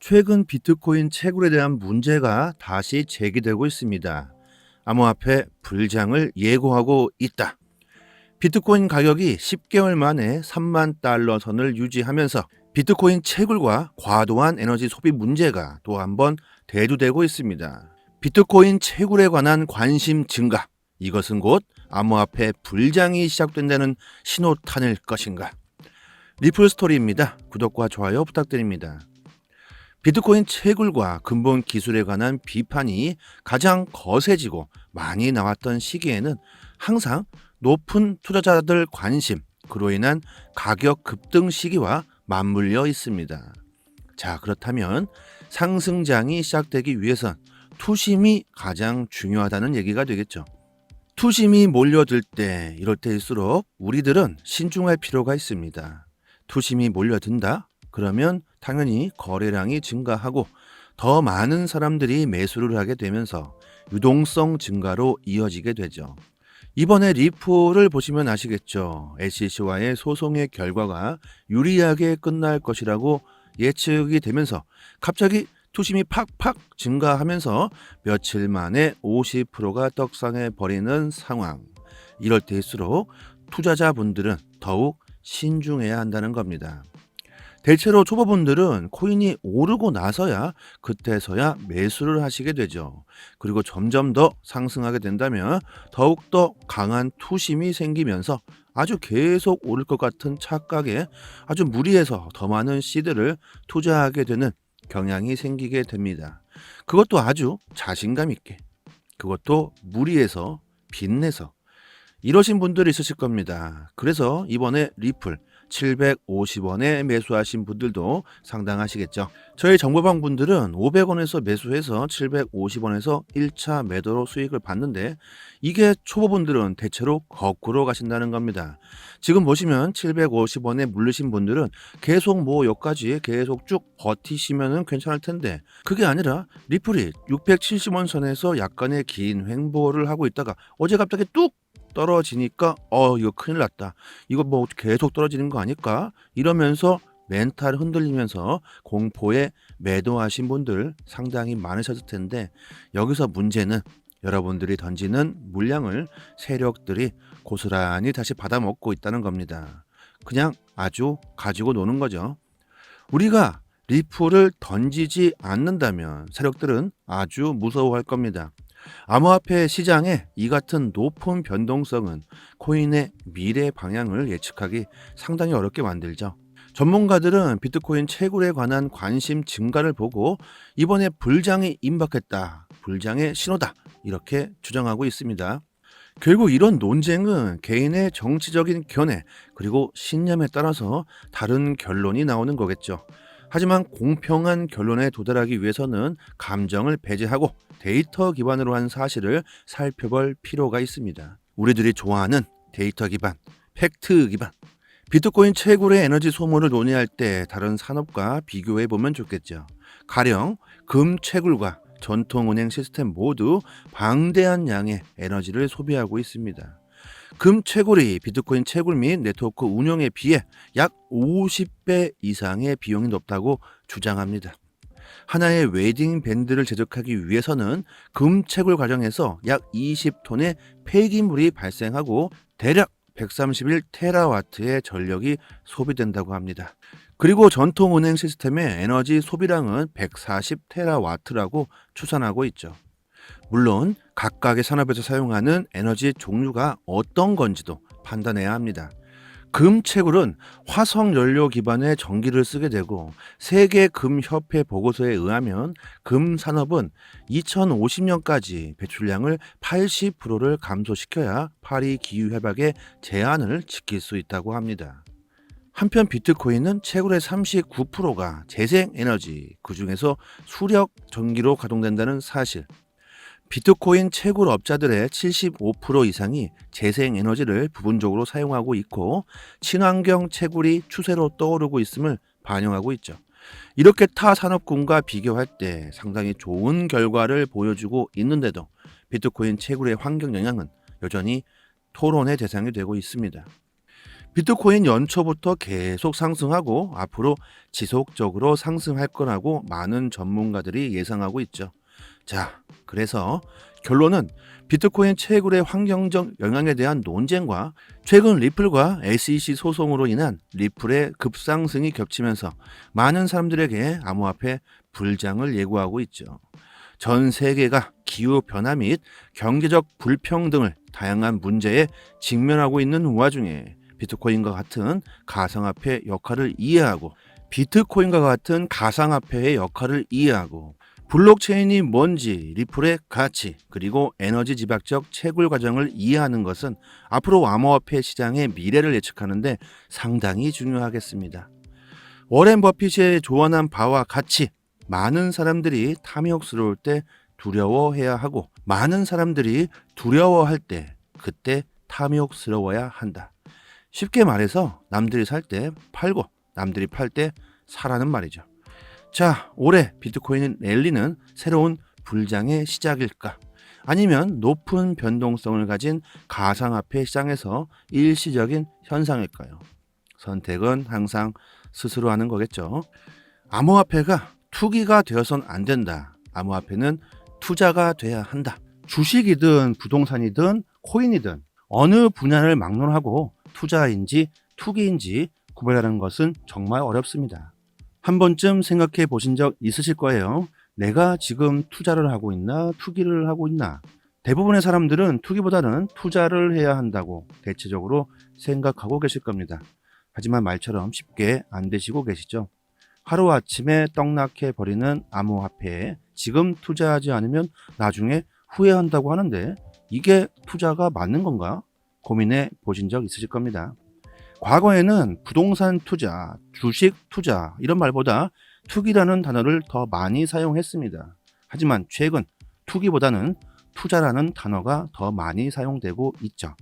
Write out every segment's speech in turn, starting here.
최근 비트코인 채굴에 대한 문제가 다시 제기되고 있습니다. 암호화폐 불장을 예고하고 있다. 비트코인 가격이 10개월 만에 3만 달러 선을 유지하면서 비트코인 채굴과 과도한 에너지 소비 문제가 또 한 번 대두되고 있습니다. 비트코인 채굴에 관한 관심 증가. 이것은 곧 암호화폐 불장이 시작된다는 신호탄일 것인가? 리플 스토리입니다. 구독과 좋아요 부탁드립니다. 비트코인 채굴과 근본 기술에 관한 비판이 가장 거세지고 많이 나왔던 시기에는 항상 높은 투자자들 관심, 그로 인한 가격 급등 시기와 맞물려 있습니다. 자, 그렇다면 상승장이 시작되기 위해선 투심이 가장 중요하다는 얘기가 되겠죠. 투심이 몰려들 때, 이럴 때일수록 우리들은 신중할 필요가 있습니다. 투심이 몰려든다? 그러면 당연히 거래량이 증가하고 더 많은 사람들이 매수를 하게 되면서 유동성 증가로 이어지게 되죠. 이번에 리플을 보시면 아시겠죠. SEC와의 소송의 결과가 유리하게 끝날 것이라고 예측이 되면서 갑자기 투심이 팍팍 증가하면서 며칠 만에 50%가 떡상해 버리는 상황. 이럴 때일수록 투자자분들은 더욱 신중해야 한다는 겁니다. 대체로 초보분들은 코인이 오르고 나서야 그때서야 매수를 하시게 되죠. 그리고 점점 더 상승하게 된다면 더욱더 강한 투심이 생기면서 아주 계속 오를 것 같은 착각에 아주 무리해서 더 많은 시드를 투자하게 되는 경향이 생기게 됩니다. 그것도 아주 자신감 있게, 그것도 무리해서 빚내서 이러신 분들이 있으실 겁니다. 그래서 이번에 리플 750원에 매수하신 분들도 상당하시겠죠. 저희 정보방 분들은 500원에서 매수해서 750원에서 1차 매도로 수익을 봤는데 이게 초보분들은 대체로 거꾸로 가신다는 겁니다. 지금 보시면 750원에 물르신 분들은 계속 여기까지 계속 쭉 버티시면 괜찮을 텐데 그게 아니라 리플이 670원 선에서 약간의 긴 횡보를 하고 있다가 어제 갑자기 뚝 떨어지니까 이거 큰일 났다. 이거 계속 떨어지는 거 아닐까? 이러면서 멘탈 흔들리면서 공포에 매도하신 분들 상당히 많으셨을 텐데 여기서 문제는 여러분들이 던지는 물량을 세력들이 고스란히 다시 받아먹고 있다는 겁니다. 그냥 아주 가지고 노는 거죠. 우리가 리플을 던지지 않는다면 세력들은 아주 무서워할 겁니다. 암호화폐 시장의 이 같은 높은 변동성은 코인의 미래 방향을 예측하기 상당히 어렵게 만들죠. 전문가들은 비트코인 채굴에 관한 관심 증가를 보고 이번에 불장이 임박했다, 불장의 신호다 이렇게 주장하고 있습니다. 결국 이런 논쟁은 개인의 정치적인 견해 그리고 신념에 따라서 다른 결론이 나오는 거겠죠. 하지만 공평한 결론에 도달하기 위해서는 감정을 배제하고 데이터 기반으로 한 사실을 살펴볼 필요가 있습니다. 우리들이 좋아하는 데이터 기반, 팩트 기반. 비트코인 채굴의 에너지 소모를 논의할 때 다른 산업과 비교해 보면 좋겠죠. 가령 금 채굴과 전통은행 시스템 모두 방대한 양의 에너지를 소비하고 있습니다. 금 채굴이 비트코인 채굴 및 네트워크 운영에 비해 약 50배 이상의 비용이 높다고 주장합니다. 하나의 웨딩 밴드를 제작하기 위해서는 금 채굴 과정에서 약 20톤의 폐기물이 발생하고 대략 131테라와트의 전력이 소비된다고 합니다. 그리고 전통은행 시스템의 에너지 소비량은 140테라와트라고 추산하고 있죠. 물론 각각의 산업에서 사용하는 에너지 종류가 어떤 건지도 판단해야 합니다. 금 채굴은 화석 연료 기반의 전기를 쓰게 되고 세계 금협회 보고서에 의하면 금 산업은 2050년까지 배출량을 80%를 감소시켜야 파리 기후 협약의 제한을 지킬 수 있다고 합니다. 한편 비트코인은 채굴의 39%가 재생에너지, 그중에서 수력 전기로 가동된다는 사실, 비트코인 채굴 업자들의 75% 이상이 재생에너지를 부분적으로 사용하고 있고 친환경 채굴이 추세로 떠오르고 있음을 반영하고 있죠. 이렇게 타 산업군과 비교할 때 상당히 좋은 결과를 보여주고 있는데도 비트코인 채굴의 환경 영향은 여전히 토론의 대상이 되고 있습니다. 비트코인 연초부터 계속 상승하고 앞으로 지속적으로 상승할 거라고 많은 전문가들이 예상하고 있죠. 자, 그래서 결론은 비트코인 채굴의 환경적 영향에 대한 논쟁과 최근 리플과 SEC 소송으로 인한 리플의 급상승이 겹치면서 많은 사람들에게 암호화폐 불장을 예고하고 있죠. 전 세계가 기후변화 및 경제적 불평등을 다양한 문제에 직면하고 있는 와중에 비트코인과 같은 가상화폐 역할을 이해하고 블록체인이 뭔지, 리플의 가치, 그리고 에너지 집약적 채굴 과정을 이해하는 것은 앞으로 암호화폐 시장의 미래를 예측하는데 상당히 중요하겠습니다. 워렌 버핏의 조언한 바와 같이 많은 사람들이 탐욕스러울 때 두려워해야 하고 많은 사람들이 두려워할 때 그때 탐욕스러워야 한다. 쉽게 말해서 남들이 살 때 팔고 남들이 팔 때 사라는 말이죠. 자, 올해 비트코인 랠리는 새로운 불장의 시작일까? 아니면 높은 변동성을 가진 가상화폐 시장에서 일시적인 현상일까요? 선택은 항상 스스로 하는 거겠죠. 암호화폐가 투기가 되어선 안 된다. 암호화폐는 투자가 돼야 한다. 주식이든 부동산이든 코인이든 어느 분야를 막론하고 투자인지 투기인지 구별하는 것은 정말 어렵습니다. 한 번쯤 생각해 보신 적 있으실 거예요. 내가 지금 투자를 하고 있나 투기를 하고 있나. 대부분의 사람들은 투기보다는 투자를 해야 한다고 대체적으로 생각하고 계실 겁니다. 하지만 말처럼 쉽게 안 되시고 계시죠. 하루아침에 떡락해 버리는 암호화폐에 지금 투자하지 않으면 나중에 후회한다고 하는데 이게 투자가 맞는 건가? 고민해 보신 적 있으실 겁니다. 과거에는 부동산 투자, 주식 투자 이런 말보다 투기라는 단어를 더 많이 사용했습니다. 하지만 최근 투기보다는 투자라는 단어가 더 많이 사용되고 있죠.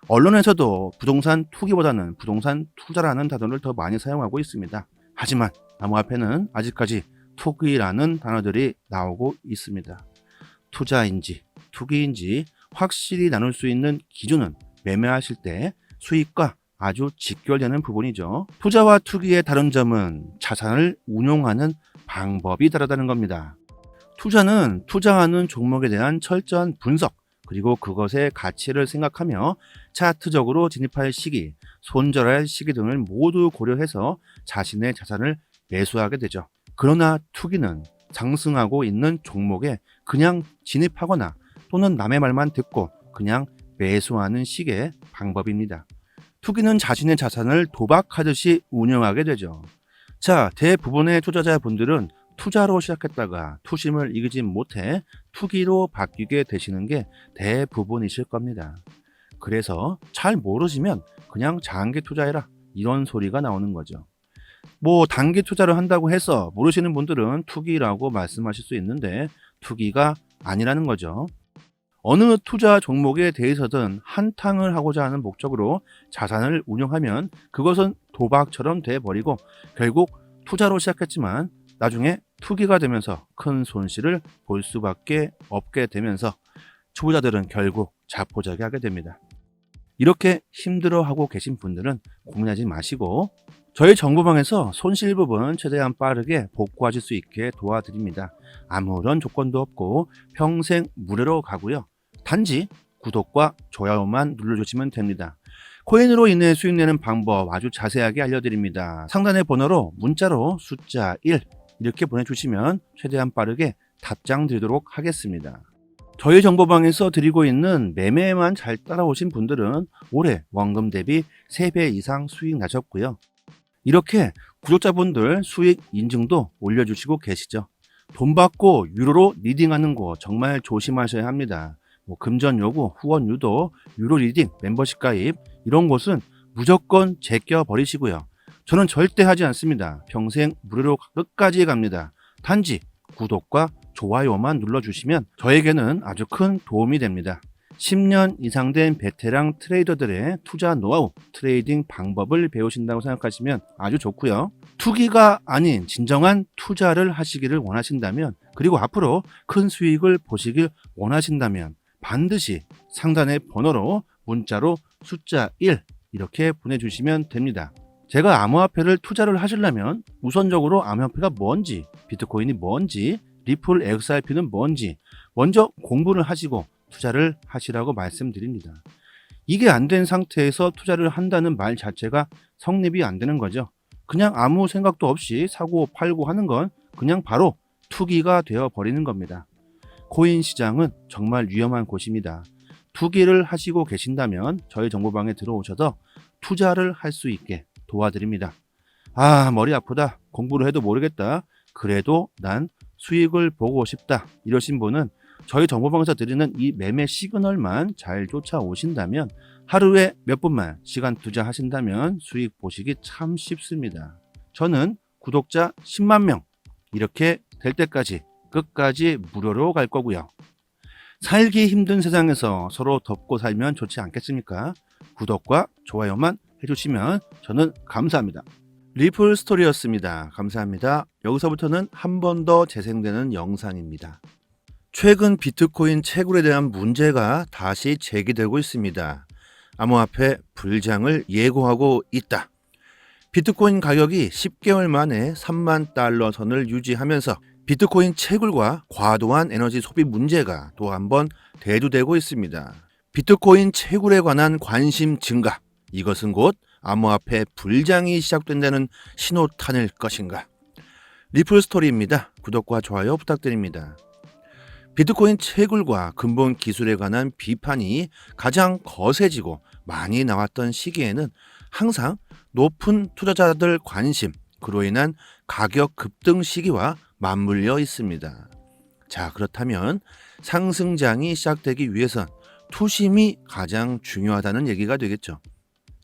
언론에서도 부동산 투기보다는 부동산 투자라는 단어를 더 많이 사용하고 있습니다. 하지만 암호화폐는 아직까지 투기라는 단어들이 나오고 있습니다. 투자인지 투기인지 확실히 나눌 수 있는 기준은 매매하실 때 수익과 아주 직결되는 부분이죠. 투자와 투기의 다른 점은 자산을 운용하는 방법이 다르다는 겁니다. 투자는 투자하는 종목에 대한 철저한 분석, 그리고 그것의 가치를 생각하며 차트적으로 진입할 시기, 손절할 시기 등을 모두 고려해서 자신의 자산을 매수하게 되죠. 그러나 투기는 상승하고 있는 종목에 그냥 진입하거나 또는 남의 말만 듣고 그냥 매수하는 식의 방법입니다. 투기는 자신의 자산을 도박하듯이 운영하게 되죠. 자, 대부분의 투자자분들은 투자로 시작했다가 투심을 이기지 못해 투기로 바뀌게 되시는 게 대부분이실 겁니다. 그래서 잘 모르시면 그냥 장기 투자해라 이런 소리가 나오는 거죠. 뭐 단기 투자를 한다고 해서 모르시는 분들은 투기라고 말씀하실 수 있는데 투기가 아니라는 거죠. 어느 투자 종목에 대해서든 한탕을 하고자 하는 목적으로 자산을 운용하면 그것은 도박처럼 돼버리고 결국 투자로 시작했지만 나중에 투기가 되면서 큰 손실을 볼 수밖에 없게 되면서 초보자들은 결국 자포자기하게 됩니다. 이렇게 힘들어하고 계신 분들은 고민하지 마시고 저희 정보방에서 손실 부분 최대한 빠르게 복구하실 수 있게 도와드립니다. 아무런 조건도 없고 평생 무료로 가고요. 단지 구독과 좋아요만 눌러주시면 됩니다. 코인으로 인해 수익 내는 방법 아주 자세하게 알려드립니다. 상단의 번호로 문자로 숫자 1 이렇게 보내주시면 최대한 빠르게 답장 드리도록 하겠습니다. 저희 정보방에서 드리고 있는 매매에만 잘 따라오신 분들은 올해 원금 대비 3배 이상 수익 나셨고요. 이렇게 구독자분들 수익 인증도 올려주시고 계시죠. 돈 받고 유로로 리딩하는 거 정말 조심하셔야 합니다. 금전 요구, 후원 유도, 유로 리딩, 멤버십 가입 이런 곳은 무조건 제껴 버리시고요. 저는 절대 하지 않습니다. 평생 무료로 끝까지 갑니다. 단지 구독과 좋아요만 눌러주시면 저에게는 아주 큰 도움이 됩니다. 10년 이상 된 베테랑 트레이더들의 투자 노하우, 트레이딩 방법을 배우신다고 생각하시면 아주 좋고요. 투기가 아닌 진정한 투자를 하시기를 원하신다면 그리고 앞으로 큰 수익을 보시길 원하신다면 반드시 상단의 번호로 문자로 숫자 1 이렇게 보내주시면 됩니다. 제가 암호화폐를 투자를 하시려면 우선적으로 암호화폐가 뭔지, 비트코인이 뭔지, 리플 XRP는 뭔지 먼저 공부를 하시고 투자를 하시라고 말씀드립니다. 이게 안 된 상태에서 투자를 한다는 말 자체가 성립이 안 되는 거죠. 그냥 아무 생각도 없이 사고 팔고 하는 건 그냥 바로 투기가 되어 버리는 겁니다. 코인 시장은 정말 위험한 곳입니다. 투기를 하시고 계신다면 저희 정보방에 들어오셔서 투자를 할 수 있게 도와드립니다. 아, 머리 아프다. 공부를 해도 모르겠다. 그래도 난 수익을 보고 싶다. 이러신 분은 저희 정보방에서 드리는 이 매매 시그널만 잘 쫓아오신다면 하루에 몇 분만 시간 투자하신다면 수익 보시기 참 쉽습니다. 저는 구독자 10만 명 이렇게 될 때까지 끝까지 무료로 갈 거고요. 살기 힘든 세상에서 서로 덮고 살면 좋지 않겠습니까? 구독과 좋아요만 해주시면 저는 감사합니다. 리플 스토리였습니다. 감사합니다. 여기서부터는 한 번 더 재생되는 영상입니다. 최근 비트코인 채굴에 대한 문제가 다시 제기되고 있습니다. 암호화폐 불장을 예고하고 있다. 비트코인 가격이 10개월 만에 3만 달러 선을 유지하면서 비트코인 채굴과 과도한 에너지 소비 문제가 또 한 번 대두되고 있습니다. 비트코인 채굴에 관한 관심 증가, 이것은 곧 암호화폐 불장이 시작된다는 신호탄일 것인가? 리플 스토리입니다. 구독과 좋아요 부탁드립니다. 비트코인 채굴과 근본 기술에 관한 비판이 가장 거세지고 많이 나왔던 시기에는 항상 높은 투자자들 관심, 그로 인한 가격 급등 시기와 맞물려 있습니다. 자, 그렇다면 상승장이 시작되기 위해선 투심이 가장 중요하다는 얘기가 되겠죠.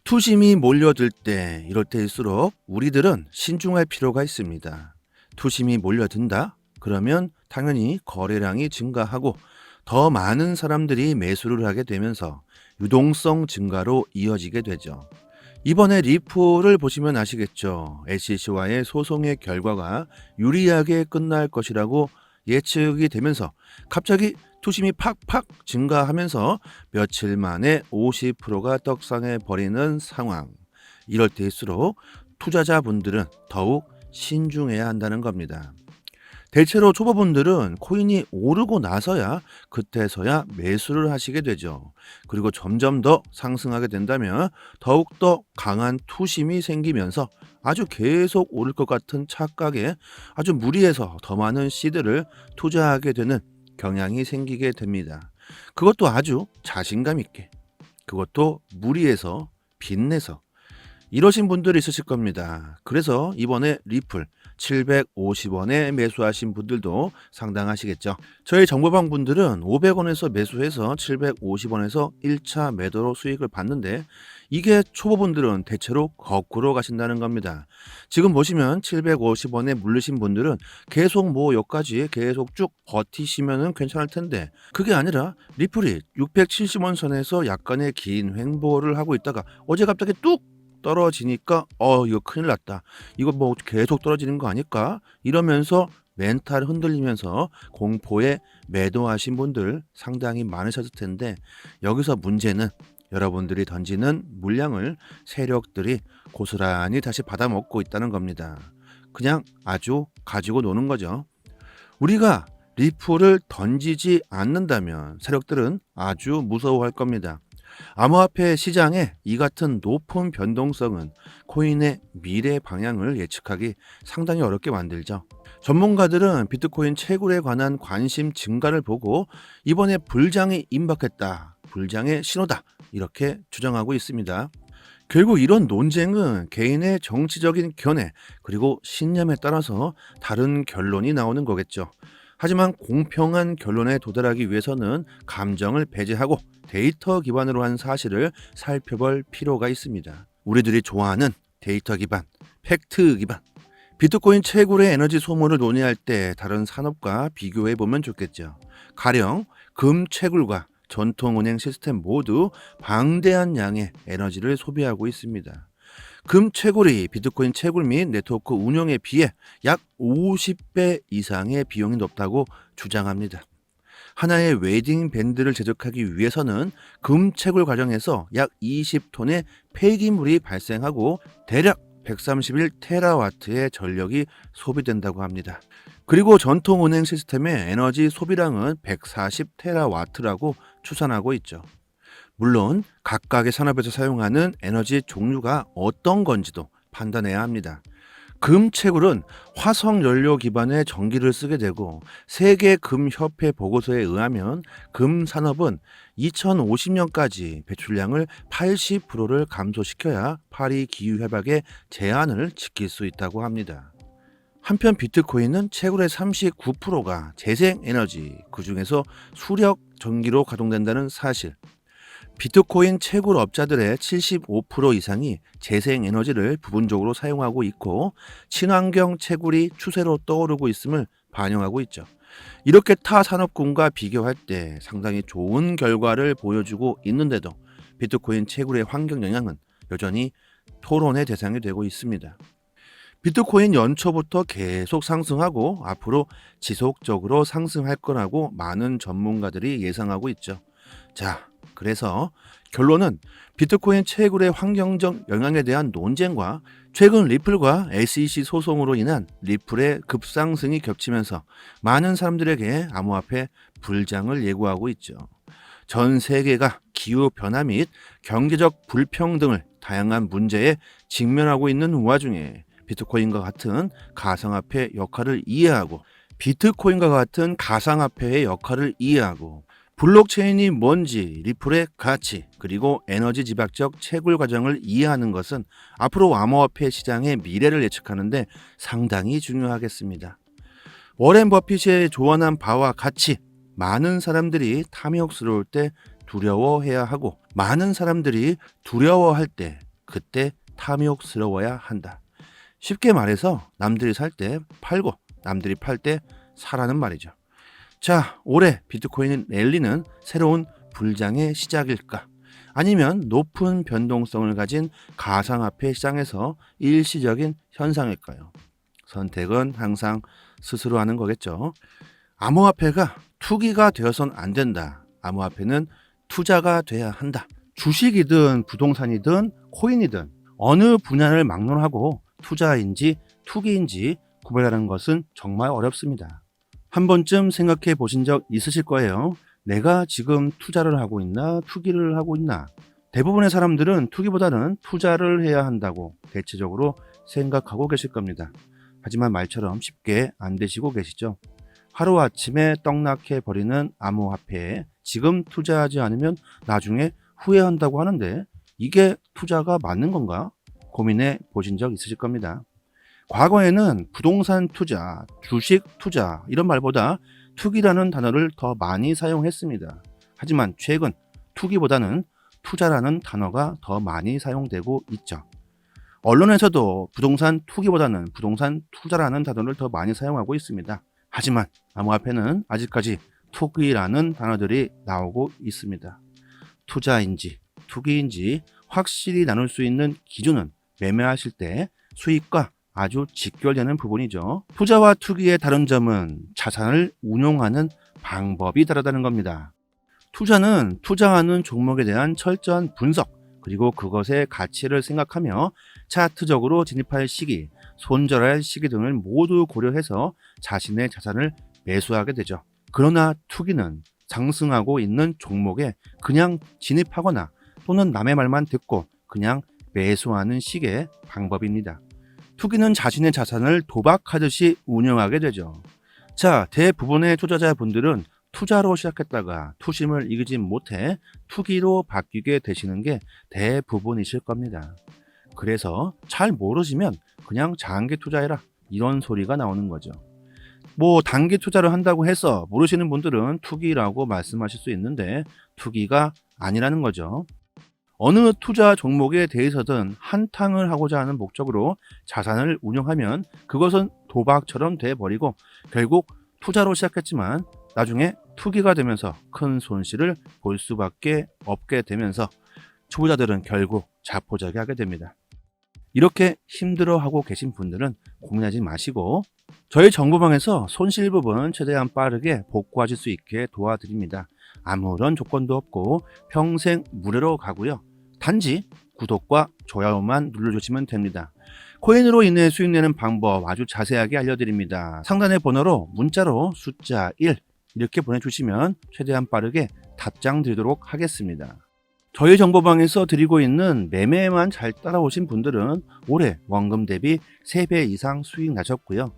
투심이 몰려들 때, 이럴 때일수록 우리들은 신중할 필요가 있습니다. 투심이 몰려든다? 그러면 당연히 거래량이 증가하고 더 많은 사람들이 매수를 하게 되면서 유동성 증가로 이어지게 되죠. 이번에 리플을 보시면 아시겠죠. SEC와의 소송의 결과가 유리하게 끝날 것이라고 예측이 되면서 갑자기 투심이 팍팍 증가하면서 며칠 만에 50%가 떡상해 버리는 상황. 이럴 때일수록 투자자분들은 더욱 신중해야 한다는 겁니다. 대체로 초보분들은 코인이 오르고 나서야 그때서야 매수를 하시게 되죠. 그리고 점점 더 상승하게 된다면 더욱더 강한 투심이 생기면서 아주 계속 오를 것 같은 착각에 아주 무리해서 더 많은 시드를 투자하게 되는 경향이 생기게 됩니다. 그것도 아주 자신감 있게, 그것도 무리해서 빚내서 이러신 분들이 있으실 겁니다. 그래서 이번에 리플 750원에 매수하신 분들도 상당하시겠죠. 저희 정보방 분들은 500원에서 매수해서 750원에서 1차 매도로 수익을 봤는데 이게 초보분들은 대체로 거꾸로 가신다는 겁니다. 지금 보시면 750원에 물리신 분들은 계속 뭐 여기까지 계속 쭉 버티시면 괜찮을 텐데 그게 아니라 리플이 670원 선에서 약간의 긴 횡보를 하고 있다가 어제 갑자기 뚝 떨어지니까 이거 큰일 났다. 이거 뭐 계속 떨어지는 거 아닐까? 이러면서 멘탈 흔들리면서 공포에 매도하신 분들 상당히 많으셨을 텐데 여기서 문제는 여러분들이 던지는 물량을 세력들이 고스란히 다시 받아먹고 있다는 겁니다. 그냥 아주 가지고 노는 거죠. 우리가 리플을 던지지 않는다면 세력들은 아주 무서워할 겁니다. 암호화폐 시장의 이 같은 높은 변동성은 코인의 미래 방향을 예측하기 상당히 어렵게 만들죠. 전문가들은 비트코인 채굴에 관한 관심 증가를 보고 이번에 불장이 임박했다, 불장의 신호다 이렇게 주장하고 있습니다. 결국 이런 논쟁은 개인의 정치적인 견해 그리고 신념에 따라서 다른 결론이 나오는 거겠죠. 하지만 공평한 결론에 도달하기 위해서는 감정을 배제하고 데이터 기반으로 한 사실을 살펴볼 필요가 있습니다. 우리들이 좋아하는 데이터 기반, 팩트 기반. 비트코인 채굴의 에너지 소모를 논의할 때 다른 산업과 비교해 보면 좋겠죠. 가령 금 채굴과 전통은행 시스템 모두 방대한 양의 에너지를 소비하고 있습니다. 금 채굴이 비트코인 채굴 및 네트워크 운영에 비해 약 50배 이상의 비용이 높다고 주장합니다. 하나의 웨딩 밴드를 제작하기 위해서는 금 채굴 과정에서 약 20톤의 폐기물이 발생하고 대략 131테라와트의 전력이 소비된다고 합니다. 그리고 전통 은행 시스템의 에너지 소비량은 140테라와트라고 추산하고 있죠. 물론 각각의 산업에서 사용하는 에너지 종류가 어떤 건지도 판단해야 합니다. 금 채굴은 화석 연료 기반의 전기를 쓰게 되고 세계 금협회 보고서에 의하면 금 산업은 2050년까지 배출량을 80%를 감소시켜야 파리 기후 협약의 제한을 지킬 수 있다고 합니다. 한편 비트코인은 채굴의 39%가 재생에너지, 그중에서 수력 전기로 가동된다는 사실, 비트코인 채굴 업자들의 75% 이상이 재생에너지를 부분적으로 사용하고 있고 친환경 채굴이 추세로 떠오르고 있음을 반영하고 있죠. 이렇게 타 산업군과 비교할 때 상당히 좋은 결과를 보여주고 있는데도 비트코인 채굴의 환경 영향은 여전히 토론의 대상이 되고 있습니다. 비트코인 연초부터 계속 상승하고 앞으로 지속적으로 상승할 거라고 많은 전문가들이 예상하고 있죠. 자, 그래서 결론은 비트코인 채굴의 환경적 영향에 대한 논쟁과 최근 리플과 SEC 소송으로 인한 리플의 급상승이 겹치면서 많은 사람들에게 암호화폐 불장을 예고하고 있죠. 전 세계가 기후변화 및 경제적 불평등을 다양한 문제에 직면하고 있는 와중에 비트코인과 같은 가상화폐 역할을 이해하고 블록체인이 뭔지, 리플의 가치, 그리고 에너지 집약적 채굴 과정을 이해하는 것은 앞으로 암호화폐 시장의 미래를 예측하는데 상당히 중요하겠습니다. 워렌 버핏의 조언한 바와 같이 많은 사람들이 탐욕스러울 때 두려워해야 하고 많은 사람들이 두려워할 때 그때 탐욕스러워야 한다. 쉽게 말해서 남들이 살 때 팔고 남들이 팔 때 사라는 말이죠. 자, 올해 비트코인 랠리는 새로운 불장의 시작일까? 아니면 높은 변동성을 가진 가상화폐 시장에서 일시적인 현상일까요? 선택은 항상 스스로 하는 거겠죠. 암호화폐가 투기가 되어선 안 된다. 암호화폐는 투자가 돼야 한다. 주식이든 부동산이든 코인이든 어느 분야를 막론하고 투자인지 투기인지 구별하는 것은 정말 어렵습니다. 한 번쯤 생각해 보신 적 있으실 거예요. 내가 지금 투자를 하고 있나 투기를 하고 있나? 대부분의 사람들은 투기보다는 투자를 해야 한다고 대체적으로 생각하고 계실 겁니다. 하지만 말처럼 쉽게 안 되시고 계시죠. 하루아침에 떡락해 버리는 암호화폐에 지금 투자하지 않으면 나중에 후회한다고 하는데 이게 투자가 맞는 건가? 고민해 보신 적 있으실 겁니다. 과거에는 부동산 투자, 주식 투자 이런 말보다 투기라는 단어를 더 많이 사용했습니다. 하지만 최근 투기보다는 투자라는 단어가 더 많이 사용되고 있죠. 언론에서도 부동산 투기보다는 부동산 투자라는 단어를 더 많이 사용하고 있습니다. 하지만 암호화폐는 아직까지 투기라는 단어들이 나오고 있습니다. 투자인지 투기인지 확실히 나눌 수 있는 기준은 매매하실 때 수익과 아주 직결되는 부분이죠. 투자와 투기의 다른 점은 자산을 운용하는 방법이 다르다는 겁니다. 투자는 투자하는 종목에 대한 철저한 분석, 그리고 그것의 가치를 생각하며 차트적으로 진입할 시기, 손절할 시기 등을 모두 고려해서 자신의 자산을 매수하게 되죠. 그러나 투기는 상승하고 있는 종목에 그냥 진입하거나 또는 남의 말만 듣고 그냥 매수하는 식의 방법입니다. 투기는 자신의 자산을 도박하듯이 운영하게 되죠. 자, 대부분의 투자자분들은 투자로 시작했다가 투심을 이기지 못해 투기로 바뀌게 되시는 게 대부분이실 겁니다. 그래서 잘 모르시면 그냥 장기 투자해라 이런 소리가 나오는 거죠. 뭐 단기 투자를 한다고 해서 모르시는 분들은 투기라고 말씀하실 수 있는데 투기가 아니라는 거죠. 어느 투자 종목에 대해서든 한탕을 하고자 하는 목적으로 자산을 운용하면 그것은 도박처럼 돼버리고 결국 투자로 시작했지만 나중에 투기가 되면서 큰 손실을 볼 수밖에 없게 되면서 초보자들은 결국 자포자기하게 됩니다. 이렇게 힘들어하고 계신 분들은 고민하지 마시고 저희 정보방에서 손실 부분 최대한 빠르게 복구하실 수 있게 도와드립니다. 아무런 조건도 없고 평생 무료로 가고요. 단지 구독과 좋아요만 눌러주시면 됩니다. 코인으로 인해 수익 내는 방법 아주 자세하게 알려드립니다. 상단의 번호로 문자로 숫자 1 이렇게 보내주시면 최대한 빠르게 답장 드리도록 하겠습니다. 저희 정보방에서 드리고 있는 매매에만 잘 따라오신 분들은 올해 원금 대비 3배 이상 수익 나셨고요.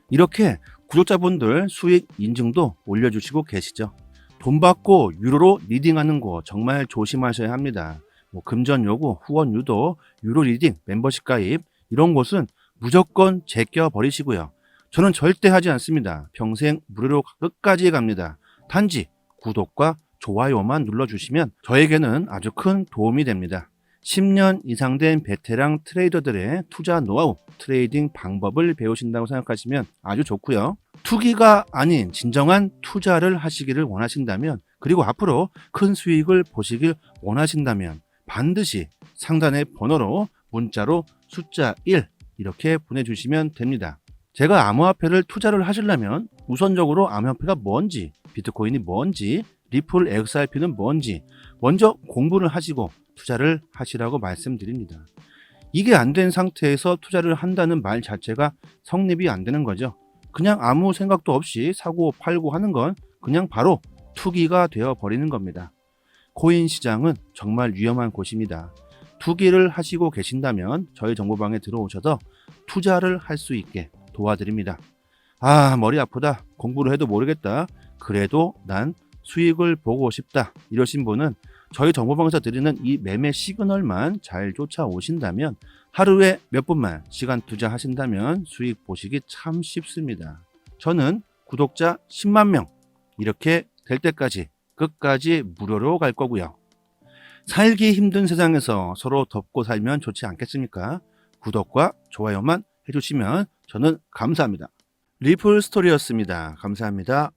이렇게 구독자분들 수익 인증도 올려주시고 계시죠. 돈 받고 유로로 리딩하는 거 정말 조심하셔야 합니다. 금전 요구, 후원 유도, 유로 리딩, 멤버십 가입 이런 곳은 무조건 제껴 버리시고요. 저는 절대 하지 않습니다. 평생 무료로 끝까지 갑니다. 단지 구독과 좋아요만 눌러주시면 저에게는 아주 큰 도움이 됩니다. 10년 이상 된 베테랑 트레이더들의 투자 노하우, 트레이딩 방법을 배우신다고 생각하시면 아주 좋고요. 투기가 아닌 진정한 투자를 하시기를 원하신다면, 그리고 앞으로 큰 수익을 보시길 원하신다면 반드시 상단의 번호로 문자로 숫자 1 이렇게 보내주시면 됩니다. 제가 암호화폐를 투자를 하시려면 우선적으로 암호화폐가 뭔지, 비트코인이 뭔지, 리플 XRP는 뭔지 먼저 공부를 하시고 투자를 하시라고 말씀드립니다. 이게 안 된 상태에서 투자를 한다는 말 자체가 성립이 안 되는 거죠. 그냥 아무 생각도 없이 사고 팔고 하는 건 그냥 바로 투기가 되어 버리는 겁니다. 코인 시장은 정말 위험한 곳입니다. 투기를 하시고 계신다면 저희 정보방에 들어오셔서 투자를 할 수 있게 도와드립니다. 아, 머리 아프다. 공부를 해도 모르겠다. 그래도 난 수익을 보고 싶다. 이러신 분은 저희 정보방에서 드리는 이 매매 시그널만 잘 쫓아오신다면 하루에 몇 분만 시간 투자하신다면 수익 보시기 참 쉽습니다. 저는 구독자 10만 명 이렇게 될 때까지 끝까지 무료로 갈 거고요. 살기 힘든 세상에서 서로 덮고 살면 좋지 않겠습니까? 구독과 좋아요만 해주시면 저는 감사합니다. 리플 스토리였습니다. 감사합니다.